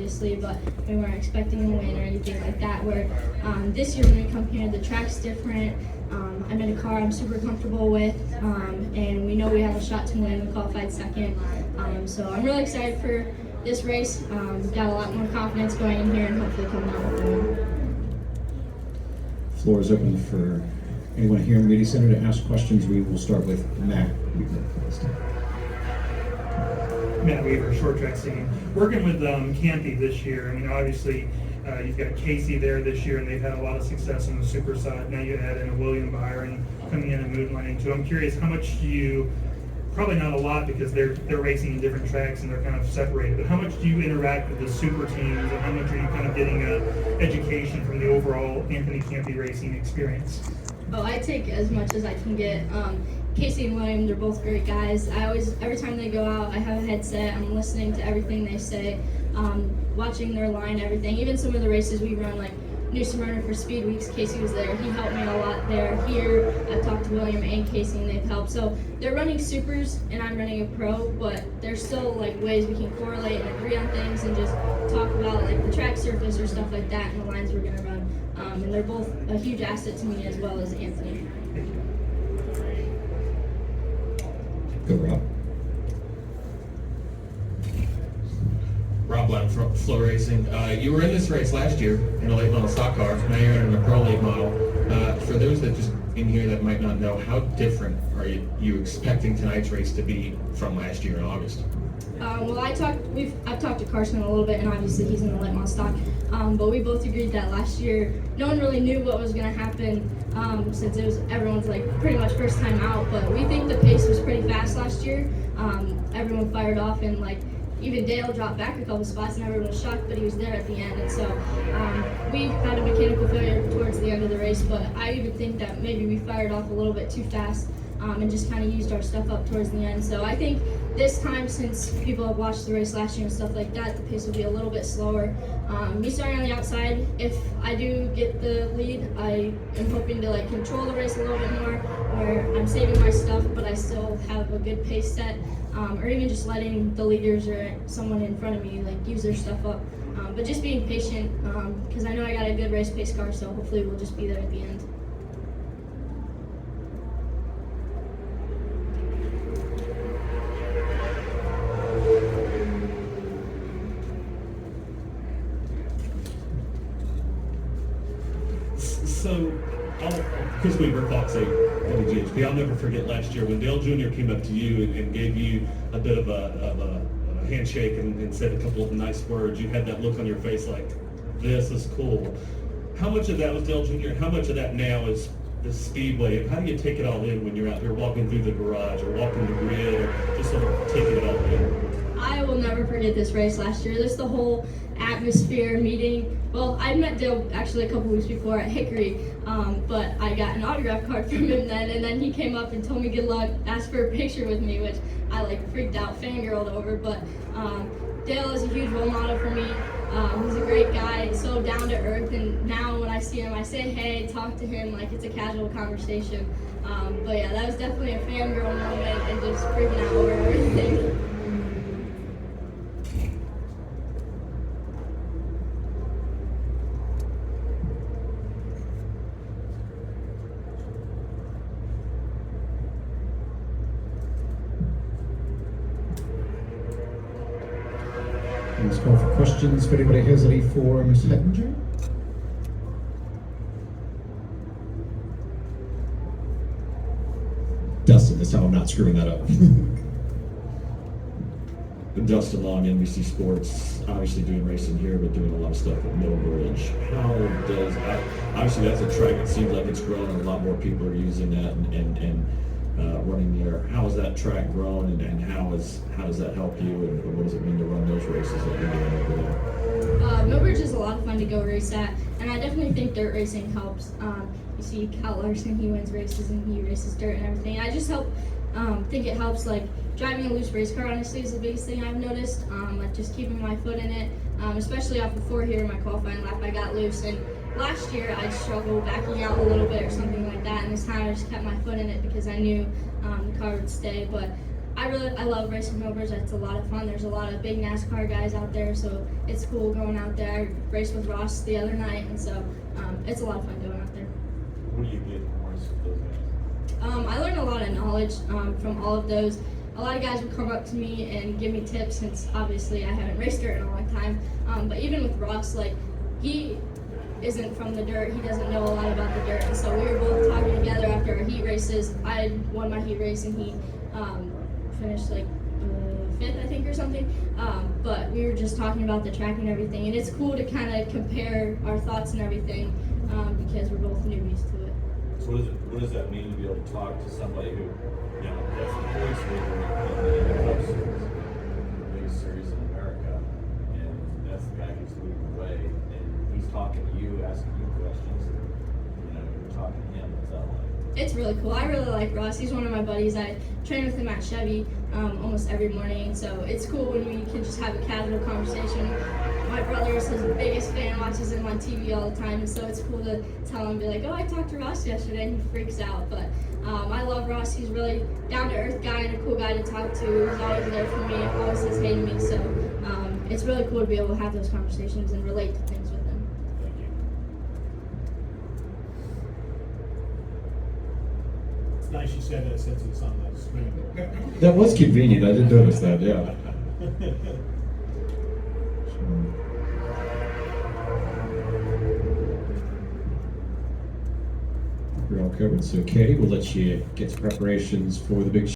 obviously, but we weren't expecting a win or anything like that. Where this year when we come here, the track's different. I'm in a car I'm super comfortable with, and we know we have a shot to win. We qualified second, so I'm really excited for this race. Got a lot more confidence going in here and hopefully coming out with a win. Floor is open for anyone here in the media center to ask questions. We will start with Matt Weaver. Matt Weaver, short track scene. Working with Campy this year, I mean, obviously you've got Casey there this year, and they've had a lot of success on the super side. Now you add in a William Byron coming in and moonlighting too. I'm curious how much do you, probably not a lot because they're racing in different tracks and they're kind of separated, but how much do you interact with the super teams, and how much are you kind of getting education from the overall Anthony Campy racing experience? Oh, I take as much as I can get. Casey and William, they're both great guys. Every time they go out, I have a headset. I'm listening to everything they say, watching their line, everything. Even some of the races we run, like New Smyrna for Speed Weeks, Casey was there. He helped me a lot there. Here, I've talked to William and Casey, and they've helped. So they're running supers, and I'm running a pro, but there's still like ways we can correlate and agree on things and just talk about like the track surface or stuff like that and the lines we're gonna run. And they're both a huge asset to me as well as Anthony. Go, Rob. Rob Black from Flow Racing. You were in this race last year in a late model stock car. Now you're in a pro late model. For those that just in here that might not know, how different are you expecting tonight's race to be from last year in August? Well, I've talked to Carson a little bit, and obviously he's in the late model stock. But we both agreed that last year, no one really knew what was going to happen since it was everyone's like pretty much first time out. But we think the pace was pretty fast last year. Everyone fired off, and like even Dale dropped back a couple spots, and everyone was shocked, but he was there at the end. And so we had a mechanical failure towards the end of the race, but I even think that maybe we fired off a little bit too fast. And just kind of used our stuff up towards the end. So I think this time, since people have watched the race last year and stuff like that, the pace will be a little bit slower. Me starting on the outside, if I do get the lead, I am hoping to like control the race a little bit more, where I'm saving my stuff, but I still have a good pace set, or even just letting the leaders or someone in front of me like use their stuff up. But just being patient, because I know I got a good race pace car, so hopefully we'll just be there at the end. So, Chris Weaver, Fox 8, WGHP. I'll never forget last year when Dale Jr. came up to you and gave you a bit of a handshake and said a couple of nice words. You had that look on your face like, this is cool. How much of that was Dale Jr. and how much of that now is the Speedway? How do you take it all in when you're out here walking through the garage or walking the grid or just sort of taking it all in? I will never forget this race last year. Just the whole atmosphere, meeting. Well, I met Dale actually a couple weeks before at Hickory, but I got an autograph card from him then, and then he came up and told me good luck, asked for a picture with me, which I like freaked out, fangirled over. But Dale is a huge role model for me. He's a great guy, so down to earth, and now when I see him, I say hey, talk to him like it's a casual conversation. But yeah, that was definitely a fangirl moment and just freaking out over everything. Let's call for questions. If anybody has any for Ms. Hettinger. Dustin, this time I'm not screwing that up. Dustin Long, NBC Sports, obviously doing racing here, but doing a lot of stuff at Middlebridge. How does, obviously that's a track that seems like it's grown and a lot more people are using that and running there. How has that track grown and how does that help you and what does it mean to run those races that you're doing over there? Middlebridge is a lot of fun to go race at, and I definitely think dirt racing helps. You see Cal Larson, he wins races and he races dirt and everything. I just think it helps, like driving a loose race car honestly is the biggest thing I've noticed, like just keeping my foot in it, especially off of 4 here in my qualifying lap I got loose, and last year I struggled backing out a little bit or something like that, and this time I just kept my foot in it because I knew the car would stay. But I love racing mowers. It's a lot of fun. There's a lot of big NASCAR guys out there, so it's cool going out there. I raced with Ross the other night, and so it's a lot of fun going out there. What do you get from racing with those guys? I learned a lot of knowledge from all of those. A lot of guys would come up to me and give me tips, since obviously I haven't raced dirt in a long time. But even with Ross, like, he isn't from the dirt. He doesn't know a lot about the dirt. And so we were both talking together after our heat races. I won my heat race and he finished like 5th, I think, or something. But we were just talking about the track and everything. And it's cool to kind of compare our thoughts and everything because we're both newbies to it. So what does that mean to be able to talk to somebody who, you know, that's the points leader in the Cup Series, the biggest series in America, and that's the guy who's leading the way, and he's talking to you, asking you questions, and, you know, you're talking to him. What's that like? It's really cool. I really like Ross. He's one of my buddies. I train with him at Chevy almost every morning, so it's cool when we can just have a casual conversation. My brother is his biggest fan, watches him on TV all the time, and so it's cool to tell him, be like, oh, I talked to Ross yesterday, and he freaks out. But I love Ross. He's really down-to-earth guy and a cool guy to talk to. He's always there for me, always says hey to me, so it's really cool to be able to have those conversations and relate to things with him. Thank you. It's nice you said that since it's on the screen. That was convenient. I did notice that. Yeah. You're all covered. So, Katie, we'll let you get to preparations for the big